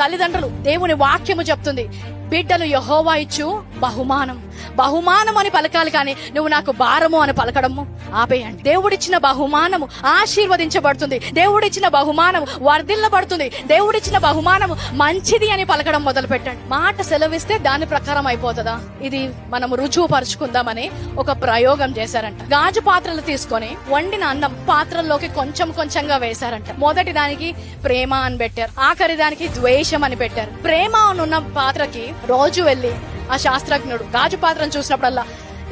తల్లిదండ్రులు, దేవుని వాక్యము చెప్తుంది, బిడ్డలు యెహోవా ఇచ్చు బహుమానం అని పలకాలి, కానీ నువ్వు నాకు భారము అని పలకడము ఆపేయండి. దేవుడిచ్చిన బహుమానము ఆశీర్వదించబడుతుంది, దేవుడిచ్చిన బహుమానము వర్ధిల్లబడుతుంది, దేవుడిచ్చిన బహుమానము మంచిది అని పలకడం మొదలు పెట్టండి. మాట సెలవిస్తే దాని ప్రకారం అయిపోతుందా? ఇది మనము రుజువు పరుచుకుందామని ఒక ప్రయోగం చేశారంట. గాజు పాత్రలు తీసుకొని వండిన అన్నం పాత్రల్లోకి కొంచెం కొంచెంగా వేశారంట. మొదటి దానికి ప్రేమ అని పెట్టారు, ఆఖరి దానికి ద్వేషం అని పెట్టారు. ప్రేమ అనున్న పాత్రకి రోజు వెళ్ళి ఆ శాస్త్రజ్ఞుడు గాజు పాత్రను చూసినప్పుడల్లా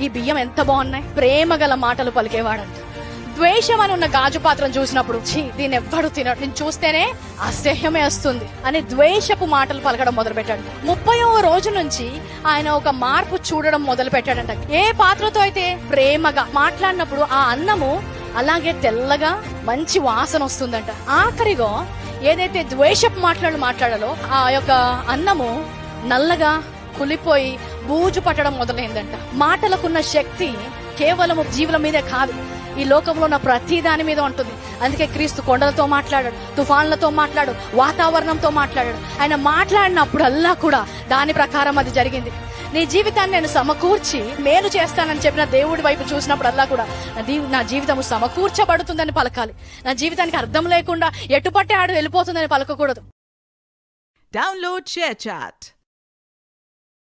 ఈ బియ్యం ఎంత బాగున్నాయి, ప్రేమ గల మాటలు పలికేవాడంట. ద్వేషం అని ఉన్న గాజు పాత్రను చూసినప్పుడు దీన్ని ఎవ్వడు తినడు, నేను చూస్తేనే అసహ్యమే వస్తుంది అని ద్వేషపు మాటలు పలకడం మొదలు పెట్టాడు. 30వ రోజు నుంచి ఆయన ఒక మార్పు చూడడం మొదలు పెట్టాడంట. ఏ పాత్రతో అయితే ప్రేమగా మాట్లాడినప్పుడు ఆ అన్నము అలాగే తెల్లగా మంచి వాసన వస్తుందంట. ఆఖరిగా ఏదైతే ద్వేషపు మాట్లాడాలో ఆ యొక్క అన్నము నల్లగా కులిపోయి బూజు పట్టడం మొదలైందంట. మాటలకున్న శక్తి కేవలము జీవుల మీదే కాదు, ఈ లోకంలో ఉన్న ప్రతి దాని మీద ఉంటుంది. అందుకే క్రీస్తు కొండలతో మాట్లాడాడు, తుఫాన్లతో మాట్లాడు, వాతావరణంతో మాట్లాడాడు. ఆయన మాట్లాడినప్పుడల్లా కూడా దాని ప్రకారం అది జరిగింది. నీ జీవితాన్ని నేను సమకూర్చి మేలు చేస్తానని చెప్పిన దేవుడి వైపు చూసినప్పుడల్లా కూడా నా జీవితము సమకూర్చబడుతుందని పలకాలి. నా జీవితానికి అర్థం లేకుండా ఎటుపట్టే ఆడు వెళ్ళిపోతుందని పలకకూడదు. Download ShareChat.